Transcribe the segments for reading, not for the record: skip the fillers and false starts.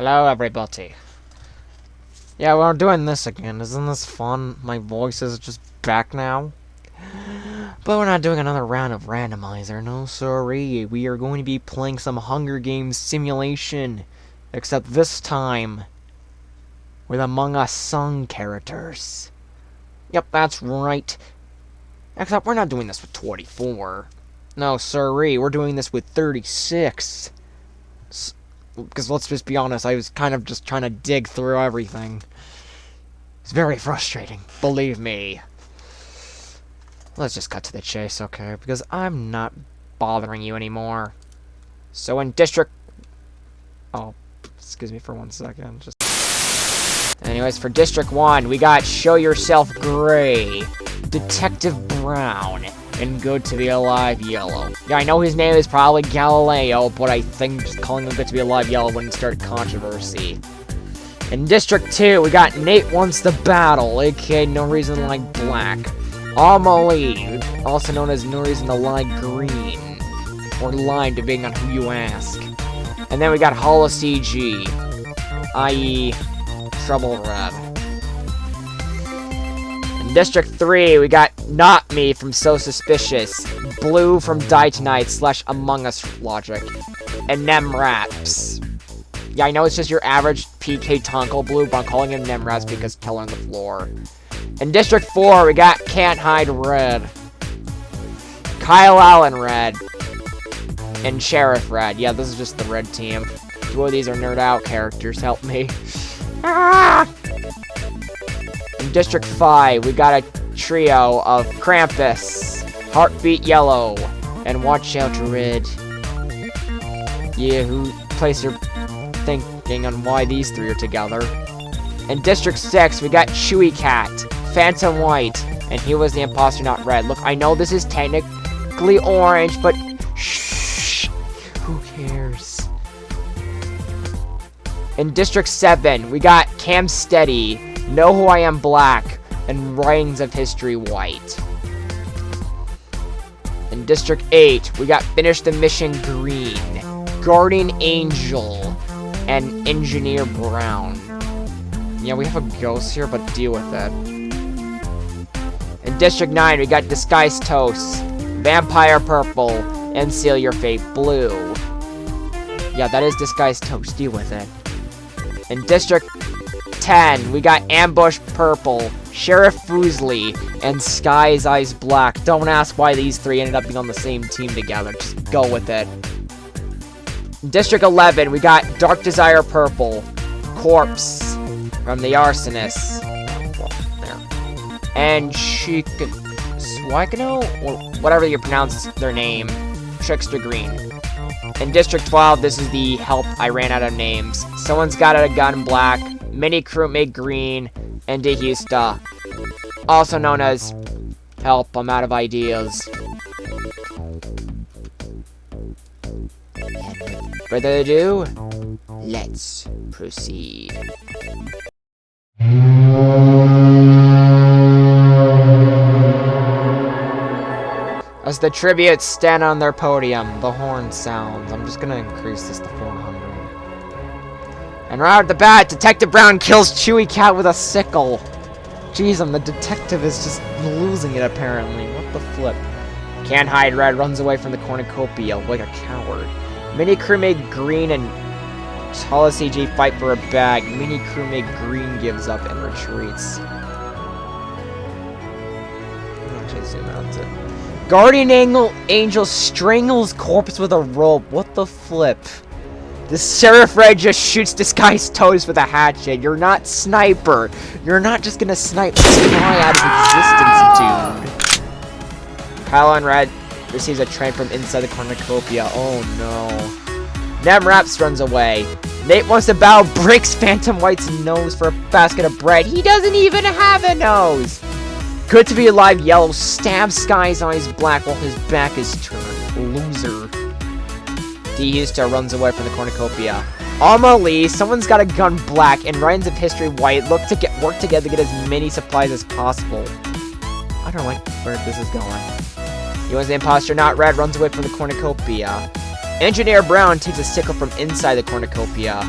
Hello, everybody. Yeah, we're doing this again. Isn't this fun? My voice is just back now. But we're not doing another round of randomizer. No, sorry. We are going to be playing some Hunger Games simulation. Except this time, with Among Us song characters. Yep, that's right. Except we're not doing this with 24. No, sorry. We're doing this with 36. Because let's just be honest, I was kind of just trying to dig through everything. It's very frustrating, believe me. Let's just cut to the chase, okay? Because I'm not bothering you anymore. So in District... Oh, excuse me for 1 second. Anyways, for District 1, we got Show Yourself Gray, Detective Brown, and Good to Be Alive Yellow. Yeah, I know his name is probably Galileo, but I think just calling him Good to Be Alive Yellow wouldn't start controversy. In District 2, we got Nate Wants to Battle, aka No Reason Like Black. Amelie, also known as No Reason to Lie Green, or Lime, depending on who you ask. And then we got Hollow CG, i.e. Trouble Red. In District 3, we got Not Me from So Suspicious, Blue from Die Tonight / Among Us Logic, and Nem Raps. Yeah, I know it's just your average PK Tonko Blue, but I'm calling him Nem Raps because Killer on the floor. In District 4, we got Can't Hide Red, Kyle Allen Red, and Sheriff Red. Yeah, this is just the red team. 2 of these are nerd out characters, help me. Ah! In District 5, we got a trio of Krampus, Heartbeat Yellow, and Watch Out Red. Yeah, who place your thinking on why these 3 are together? In District 6, we got Chewy Cat, Phantom White, and he was the imposter, not red. Look, I know this is technically orange, but shh, who cares? In District 7, we got Cam Steady, Know Who I Am Black, and Writings of History White. In District 8, we got Finish the Mission Green, Guardian Angel, and Engineer Brown. Yeah, we have a ghost here, but deal with it. In District 9, we got Disguised Toast, Vampire Purple, and Seal Your Fate Blue. Yeah, that is Disguised Toast, deal with it. In District 10, we got Ambush Purple, Sheriff Foosley, and Sky's Eyes Black. Don't ask why these 3 ended up being on the same team together. Just go with it. In District 11, we got Dark Desire Purple, Corpse from the Arsonist, and Swagano, or whatever you pronounce their name, Trickster Green. In District 12, this is the help I ran out of names. Someone's Got a Gun Black, Mini Crewmate Green, and DeHusta, also known as Help, I'm out of ideas. Further ado, let's proceed. As the tributes stand on their podium, the horn sounds. I'm just gonna increase this to 400. And right at the bat, Detective Brown kills Chewy Cat with a sickle. Jeez, the detective is just losing it apparently. What the flip? Can't Hide Red runs away from the cornucopia like a coward. Mini Crewmate Green and Hollow CG fight for a bag. Mini Crewmate Green gives up and retreats. Actually, zoom out to... Guardian Angel strangles Corpse with a rope. What the flip? The Sheriff Red just shoots Disguised Toast with a hatchet. You're not Sniper. You're not just gonna snipe this guy out of existence, dude. Kyle Red receives a train from inside the cornucopia. Oh no. Nem Raps runs away. Nate Wants to Battle breaks Phantom White's nose for a basket of bread. He doesn't even have a nose. Good to Be Alive Yellow stabs Sky's Eyes Black while his back is turned. Loser. DeHusta runs away from the cornucopia. Amelie, Someone's Got a Gun Black, and Writings of History White work together to get as many supplies as possible. I don't like where this is going. He was the imposter, not red, runs away from the cornucopia. Engineer Brown takes a sickle from inside the cornucopia.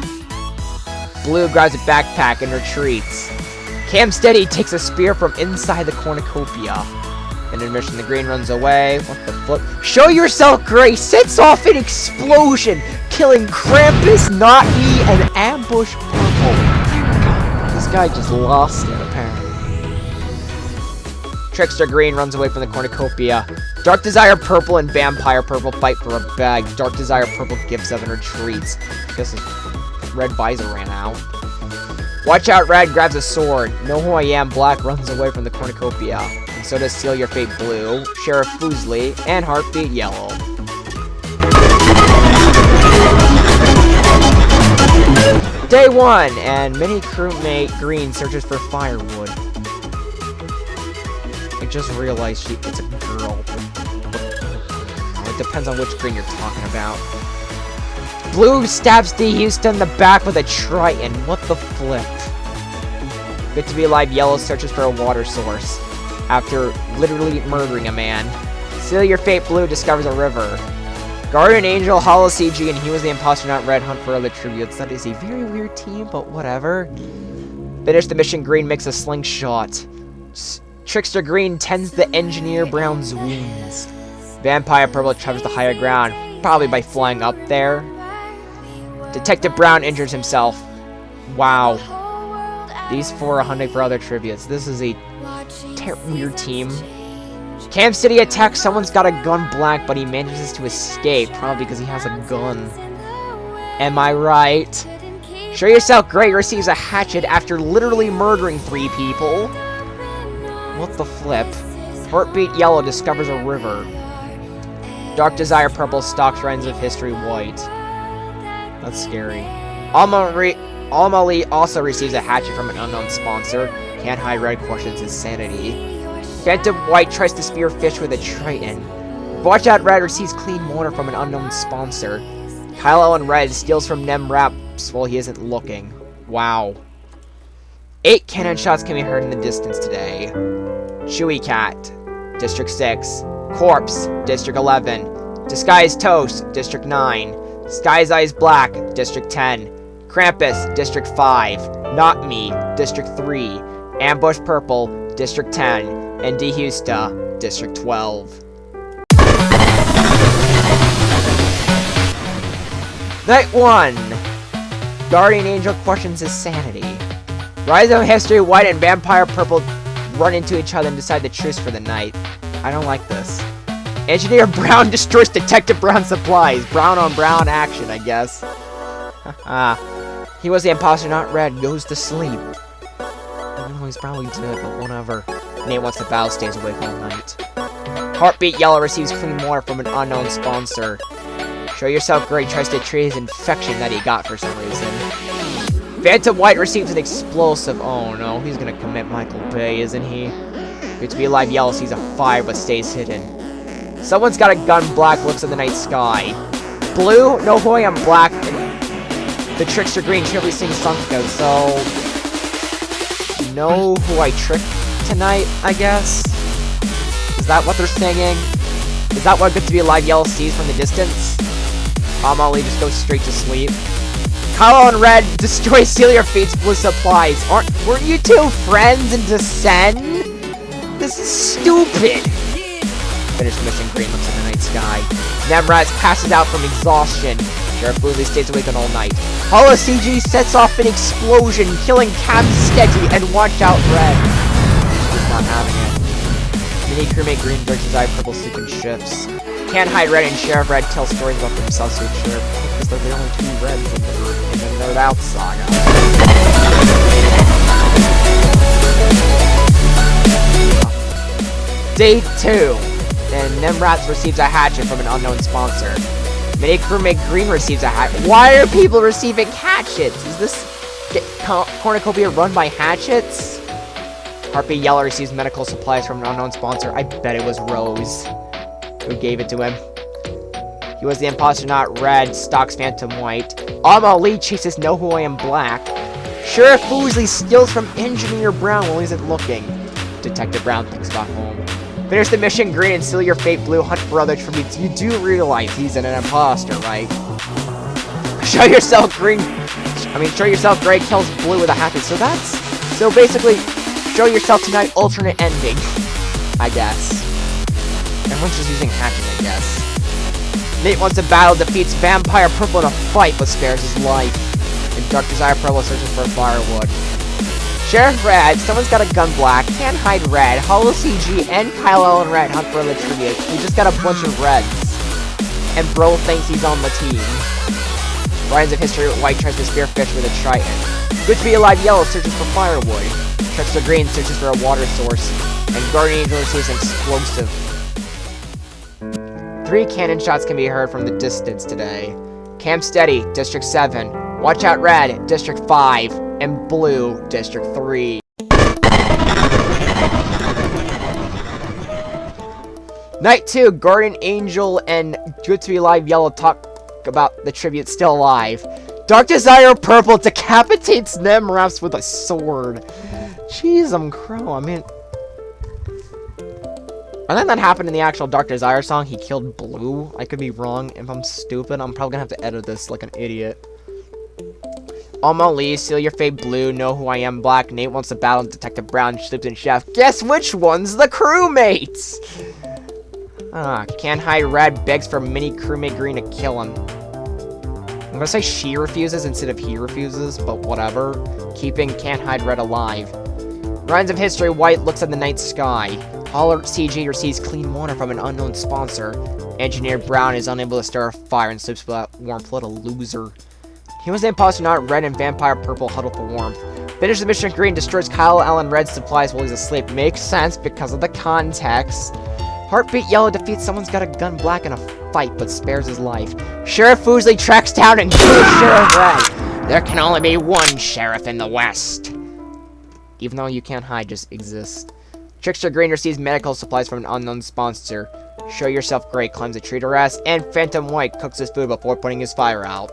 Blue grabs a backpack and retreats. Cam Steady takes a spear from inside the cornucopia. In admission, the green runs away. What the flip? Show yourself, Gray sets off an explosion, killing Krampus, Not Me, and Ambush Purple. This guy just lost it, apparently. Trickster Green runs away from the cornucopia. Dark Desire Purple and Vampire Purple fight for a bag. Dark Desire Purple gives up and retreats. I guess his red visor ran out. Watch out, Red grabs a sword. Know Who I Am, Black runs away from the cornucopia. And so does Seal Your Fate, Blue, Sheriff Foosley, and Heartbeat, Yellow. Day 1, and mini crewmate Green searches for firewood. I just realized it's a girl. It depends on which Green you're talking about. Blue stabs D. Houston in the back with a Triton. What the flip? Good to be alive. Yellow searches for a water source after literally murdering a man. Seal Your Fate, Blue discovers a river. Guardian Angel, Hollow CG, and He Was the Impostor Not Red hunt for other tributes. That is a very weird team, but whatever. Finish the mission. Green makes a slingshot. Trickster Green tends the Engineer Brown's wounds. Vampire Purple travels the higher ground, probably by flying up there. Detective Brown injures himself. Wow. These 4 are hunting for other tributes. This is a weird team. Cam City attacks. Someone's got a gun, Black, but he manages to escape, probably because he has a gun. Am I right? Show Yourself, Gray receives a hatchet after literally murdering 3 people. What the flip? Heartbeat Yellow discovers a river. Dark Desire Purple stalks Friends of History White. That's scary. Alma Lee also receives a hatchet from an unknown sponsor. Can't Hide Red questions his sanity. Phantom White tries to spear fish with a Triton. Watch Out Red receives clean water from an unknown sponsor. Kylo and Red steals from Nem Raps while he isn't looking. Wow. 8 cannon shots can be heard in the distance today. Chewy Cat, District 6. Corpse, District 11. Disguised Toast, District 9. Sky's Eyes Black, District 10. Krampus, District 5. Not Me, District 3. Ambush Purple, District 10. And Dehusta, District 12. Night 1. Guardian Angel questions his sanity. Rise of History White and Vampire Purple run into each other and decide the truce for the night. I don't like this. Engineer Brown destroys Detective Brown's supplies. Brown on brown action, I guess. He Was the Impostor Not Red goes to sleep. I don't know, he's probably dead, but whatever. Nate wants the battle stays awake all night. Heartbeat Yellow receives clean water from an unknown sponsor. Show Yourself, Gray tries to treat his infection that he got for some reason. Phantom White receives an explosive. Oh no, he's gonna commit Michael Bay, isn't he? Good to be alive. Yellow sees a fire but stays hidden. Someone's got a gun. Black looks at the night sky. Blue, Know Who I Am, Black, and the Trickster Green cheerfully sings Sunka, so Know Who I Tricked Tonight, I guess? Is that what they're singing? Is that what Good to be alive Yellow sees from the distance? Molly just goes straight to sleep. Kylo and Red destroy Seal Your Fate's Blue supplies. Weren't you two friends in Descend? This is stupid. Finish mission. Green looks at the night sky. Nemraz passes out from exhaustion. Sheriff Foosley stays awake all night. Hollow CG sets off an explosion, killing Cam Steady and Watch Out Red. He's not having it. Mini crewmate Green, Dark Desire Purple sleep in shifts. Can't Hide Red and Sheriff Red tell stories about themselves to each other because they're the only 2 Reds in the Nerd Out saga. Day 2. And Nemrats receives a hatchet from an unknown sponsor. Mini crewmate Green receives a hatchet. Why are people receiving hatchets? Is this cornucopia run by hatchets? Heartbeat Yellow receives medical supplies from an unknown sponsor. I bet it was Rose who gave it to him. He Was the Impostor Not Red stalks Phantom White. Alma Lee chases Know Who I Am Black. Sheriff Foosley steals from Engineer Brown while he isn't looking. Detective Brown thinks about home. Finish the mission. Green and Seal Your Fate. Blue hunt for other tributes. You do realize he's an imposter, right? Show Yourself, Green I mean, Show Yourself Gray kills Blue with a happy. So basically, Show Yourself Tonight alternate ending, I guess. Everyone's just using hacking, I guess. Nate wants to battle, defeats Vampire Purple in a fight, but spares his life. And Dark Desire Purple searches for firewood. Sheriff Red, someone's got a gun black, Can't Hide Red, Hollow CG, and Kyle Allen Red hunt for the tribute. We just got a bunch of reds. And Bro thinks he's on the team. Ryan's of History with White tries to spearfish with a trident. Good to Be Alive Yellow searches for firewood. Trickster Green searches for a water source. And Guardian Angel receives an explosive. 3 cannon shots can be heard from the distance today. Camp Steady, District 7. Watch Out Red, District 5. And Blue, District 3. Night 2, Guardian Angel and Good to Be Alive Yellow talk about the tribute still alive. Dark Desire Purple decapitates Nemraps with a sword. Jeez, I'm crow. I mean, I think that happened in the actual Dark Desire song. He killed Blue. I could be wrong. If I'm stupid, I'm probably gonna have to edit this like an idiot. Alma Lee, Seal Your Fate Blue, Know Who I Am Black, Nate Wants to Battle, Detective Brown, Slipped and Chef. Guess which one's the crewmates? Can't Hide Red begs for mini crewmate Green to kill him. I'm gonna say she refuses instead of he refuses, but whatever. Keeping Can't Hide Red alive. Rhymes of History White looks at the night sky. Holler CG receives clean water from an unknown sponsor. Engineer Brown is unable to stir a fire and slips without warmth. What a loser. He was the imposter, not Red, and Vampire Purple huddle for warmth. Finish the mission Green, destroys Kyle Allen Red's supplies while he's asleep. Makes sense because of the context. Heartbeat Yellow defeats Someone's Got a Gun Black in a fight, but spares his life. Sheriff Foosley tracks down and kills Sheriff Red. There can only be one sheriff in the West. Even though you can't hide, just exist. Trickster Green receives medical supplies from an unknown sponsor. Show Yourself Gray climbs a tree to rest, and Phantom White cooks his food before putting his fire out.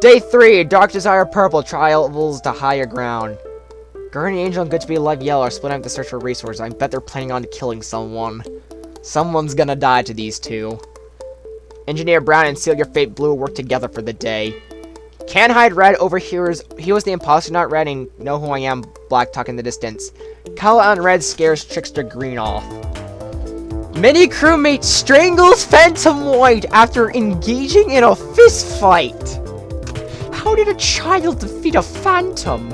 Day 3, Dark Desire Purple travels to higher ground. Guardian Angel and Good to Be Alive Yellow are splitting up to search for resources. I bet they're planning on killing someone. Someone's gonna die to these two. Engineer Brown and Seal Your Fate Blue work together for the day. Can't Hide Red overhears He Was the Impostor, Not Red, and Know Who I Am Black talk in the distance. Kyle on Red scares Trickster Green off. Mini crewmate strangles Phantom White after engaging in a fist fight. How did a child defeat a phantom?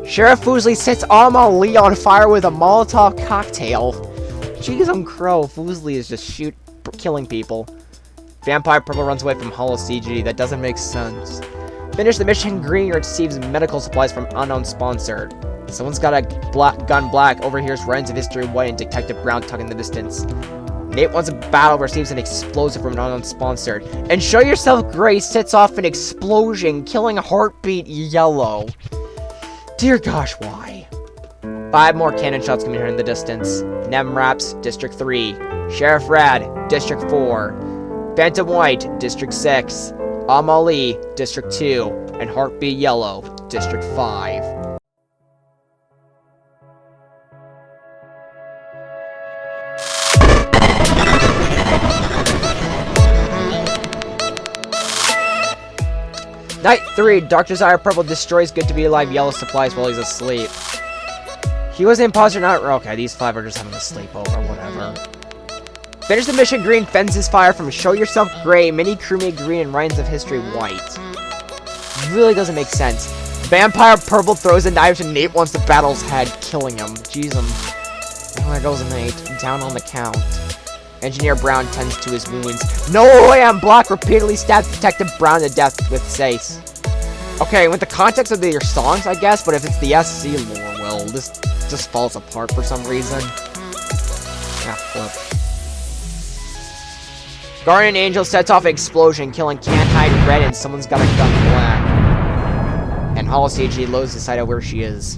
Sheriff Foosley sets Alma Lee on fire with a Molotov cocktail. Jeez, I'm crow. Foosley is just killing people. Vampire Purple runs away from Hollow CG. That doesn't make sense. Finish the mission Green receives medical supplies from unknown sponsor. Someone's got a gun black overhears Rhymes of History White and Detective Brown talk in the distance. Nate Wants a Battle receives an explosive from an unknown sponsor. And Show Yourself Gray sets off an explosion, killing Heartbeat Yellow. Dear gosh, why? 5 more cannon shots can be heard in the distance. Nemraps, District 3. Sheriff Rad, District 4. Phantom White, District 6. Alma Lee, District 2. And Heartbeat Yellow, District 5. Night 3, Dark Desire Purple destroys Good to Be Alive Yellow supplies while he's asleep. He was the imposter, not... Okay, these 5 are just having a sleepover, whatever. Finish the mission Green fends his fire from Show Yourself Gray, Mini Crewmate Green, and Rhymes of History White. Really doesn't make sense. Vampire Purple throws a knife to Nate Wants to Battle's head, killing him. Jeez, there goes Nate, down on the count. Engineer Brown tends to his wounds. No Way I'm Black repeatedly stabs Detective Brown to death with Sace. Okay, with the context of their songs, I guess, but if it's the SC lore, well, this just falls apart for some reason. Ah, flip. Guardian Angel sets off an explosion, killing Can't Hide Red and Someone's Got a Gun Black. And Hollow CG loads to decide out where she is.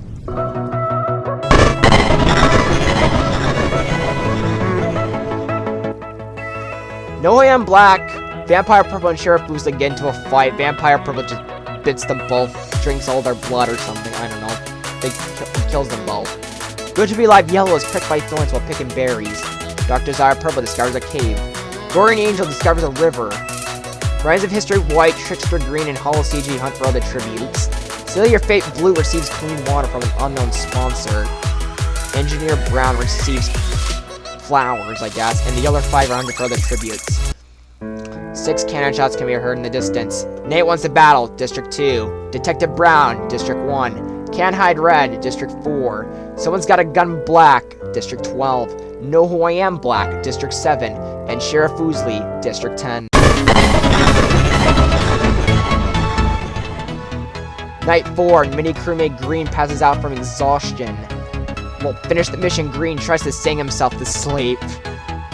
No Way I'm Black, Vampire Purple and Sheriff Foosley get into a fight. Vampire Purple just bits them both, drinks all their blood or something, I don't know. He kills them both. Good to Be Alive Yellow is pricked by thorns while picking berries. Dark Desire Purple discovers a cave. Guardian Angel discovers a river. Rise of History White, Trickster Green, and Hollow CG hunt for other tributes. Seal Your Fate Blue receives clean water from an unknown sponsor. Engineer Brown receives flowers, I guess, and the other 5 are hunted for other tributes. 6 cannon shots can be heard in the distance. Nate wants to battle, District 2. Detective Brown, District 1. Can't Hide Red, District 4. Someone's Got a Gun Black, District 12. Know Who I Am Black, District 7. And Sheriff Woosley, District 10. Night 4, Mini Crewmate Green passes out from exhaustion. Well, finish the mission, Green tries to sing himself to sleep.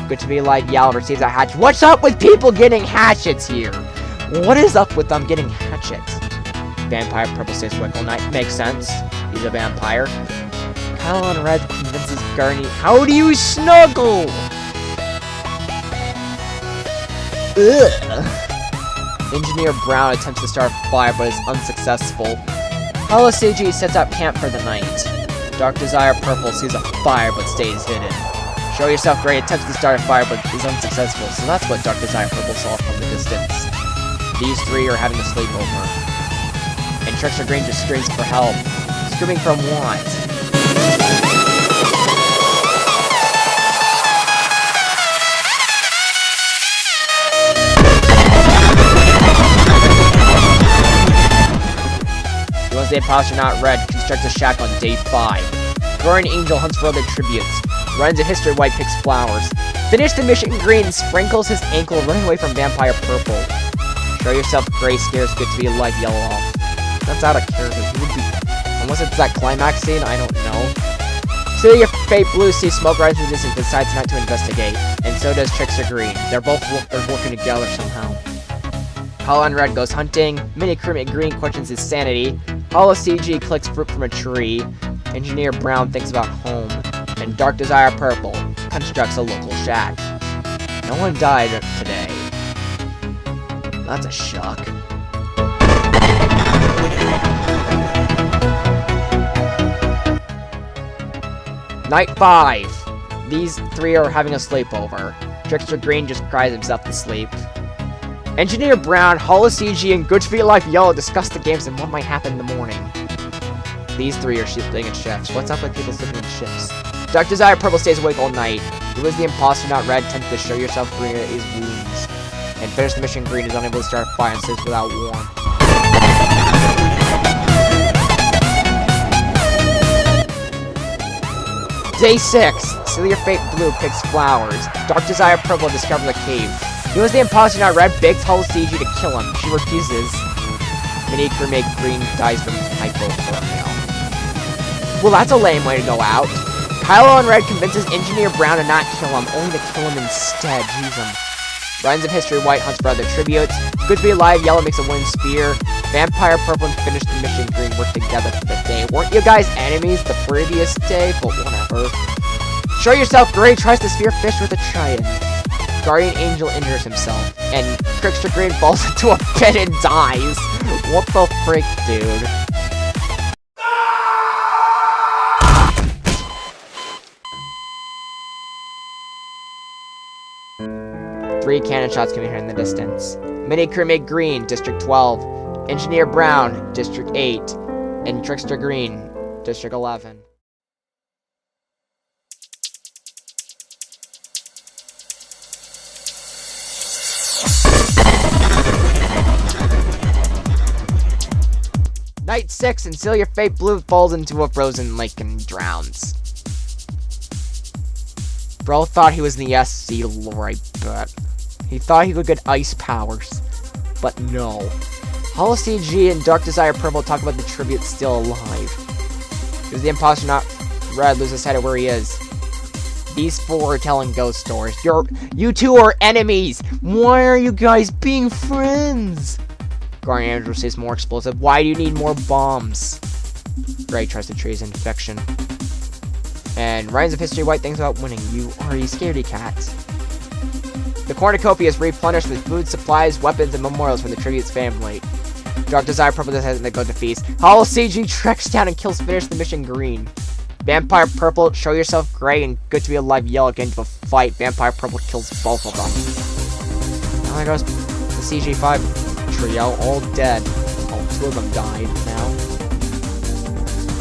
Good to Be Alive Yellow receives a hatchet. What's up with people getting hatchets here? What is up with them getting hatchets? Vampire Purple says Wickle Knight. Makes sense. He's a vampire. Kyle on Red convinces Garney. How do you snuggle? Ugh. Engineer Brown attempts to start a fire but is unsuccessful. Hollow CG sets up camp for the night. Dark Desire Purple sees a fire but stays hidden. Show Yourself Gray attempts to start a fire but is unsuccessful, so that's what Dark Desire Purple saw from the distance. These 3 are having a sleepover. And Trickster Green just screams for help. Screaming from what? He wants the Impostor Not Red, constructs a shack on day 5. Guardian Angel hunts for other tributes. Runs a History White, picks flowers. Finish the mission, Green sprinkles his ankle running away from Vampire Purple. Show Yourself Gray scares Good to Be Alive Yellow off. That's out of character. He would be, unless it's that climax scene, I don't know. Seal Your Fate Blue sees smoke rise in the distance, decides not to investigate, and so does Trickster Green. They're both working together somehow. Hollow on Red goes hunting. Mini Crewmate Green questions his sanity. Hollow CG clicks fruit from a tree. Engineer Brown thinks about home. And Dark Desire Purple constructs a local shack. No one died today. That's a shock. Night 5. These 3 are having a sleepover. Trickster Green just cries himself to sleep. Engineer Brown, Hollow CG, and Good to Be Alive Yellow discuss the games and what might happen in the morning. These 3 are sleeping in shifts. What's up with people sleeping in shifts? Dark Desire Purple stays awake all night. He was the Impostor Not Red, attempts to Show Yourself Green at his wounds. And finish the mission, Green is unable to start a fire and sleeps without warm. Day 6. Seal Your Fate Blue picks flowers. Dark Desire Purple discovers a cave. He was the Impostor Not Red, begs Hollow CG to kill him. She refuses. Mini Crewmate Green dies from hypothermia. Well, that's a lame way to go out. Kylo on Red convinces Engineer Brown to not kill him, only to kill him instead. Jeez, Rhymes of History White hunts for other tributes. Good to Be Alive Yellow makes a wooden spear. Vampire Purple and Finish the Mission Green work together for the day. Weren't you guys enemies the previous day? But whatever. Show Yourself Gray tries to spear fish with a trident. Guardian Angel injures himself. And Trickster Green falls into a pit and dies. What the frick, dude? Three cannon shots can be heard in the distance. Mini Crewmate Green, District 12. Engineer Brown, District 8. And Trickster Green, District 11. Night 6, and Seal Your Fate Blue falls into a frozen lake and drowns. Bro thought he was in the SC lore, I bet. He thought he could get ice powers. But no. Hollow CG and Dark Desire Purple talk about the tribute still alive. He was the Impostor Not Red, loses sight of where he is. These four are telling ghost stories. You two are enemies! Why are you guys being friends? Guardian Angel says more explosive. Why do you need more bombs? Gray tries to trace infection. And Rhymes of History White thinks about winning. You are a scaredy cat. The cornucopia is replenished with food, supplies, weapons, and memorials from the tribute's family. Dark Desire Purple decides to go to feast. Hollow CG treks down and kills Finish the Mission Green. Vampire Purple, Show Yourself Gray, and Good to Be Alive Yellow get into a fight. Vampire Purple kills both of them. Oh there goes the CG5 trio, all dead. Oh, 2 of them died now.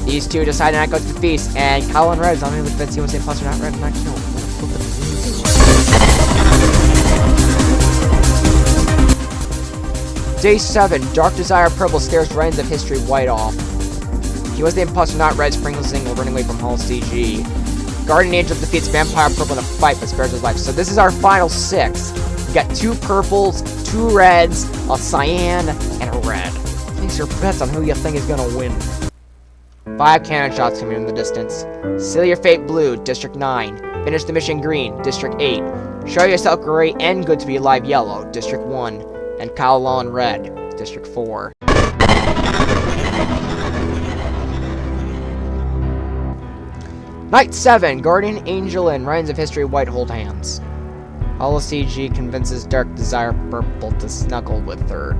These 2 decide to not go to the feast, and Kyle and Red is unable to convince he was the imposter, not Red, not killed. What a flip of Day 7, Dark Desire Purple scares Reigns of History White off. He was the imposter, not Red, Sprinkle Single, running away from Hall CG. Guardian Angel defeats Vampire Purple in a fight but spares his life. So this is our final 6. We got 2 purples, 2 reds, a cyan, and a red. Place your bets on who you think is gonna win. 5 cannon shots coming in the distance. Seal your fate blue, District 9. Finish the mission green, District 8. Show yourself great and good to be alive yellow, District 1. And Kyle Law in red, District 4. Night 7, Guardian Angel and Reigns of History White hold hands. Hollow CG convinces Dark Desire Purple to snuggle with her.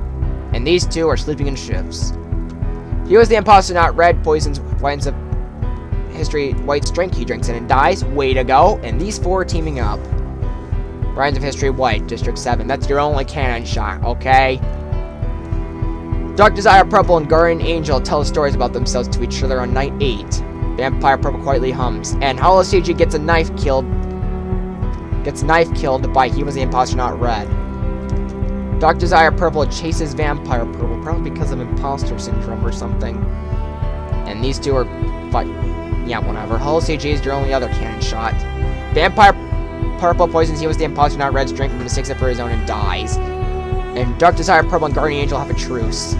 And these 2 are sleeping in shifts. He was the imposter, not Red, poisons Reigns of History White's drink. He drinks it and dies. Way to go. And these 4 are teaming up. Reigns of History White, District 7. That's your only cannon shot, okay? Dark Desire Purple and Guardian Angel tell stories about themselves to each other on Night 8. Vampire Purple quietly hums. And Hollow CG gets a knife killed. Gets knife killed by He Was the Imposter, Not Red. Dark Desire Purple chases Vampire Purple, probably because of imposter syndrome or something. And these 2 are yeah, whatever. Hollow CG is your only other cannon shot. Vampire Purple poisons He Was the Imposter, Not Red's drink and mistakes it for his own and dies. And Dark Desire Purple and Guardian Angel have a truce.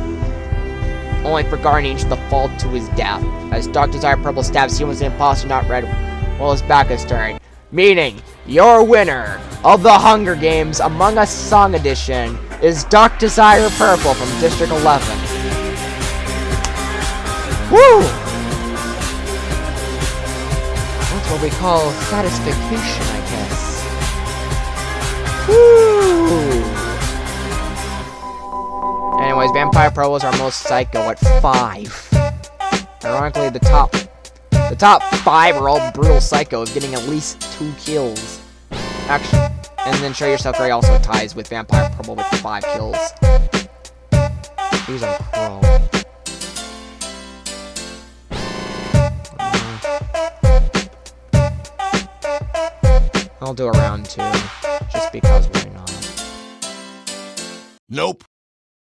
Only for Guardian Angel to fall to his death, as Dark Desire Purple stabs He Was the Imposter, Not Red, while his back is turned. Meaning, your winner of the Hunger Games Among Us Song Edition is Dark Desire Purple from District 11. Woo! That's what we call satisfaction, I guess. Woo! Anyways, Vampire Purple is our most psycho at 5. Ironically, the top 5 are all brutal psychos, getting at least 2 kills. Actually, and then Show Yourself Grey also ties with Vampire Purple with 5 kills. He's on Crow. I'll do a round 2, just because why not? Nope.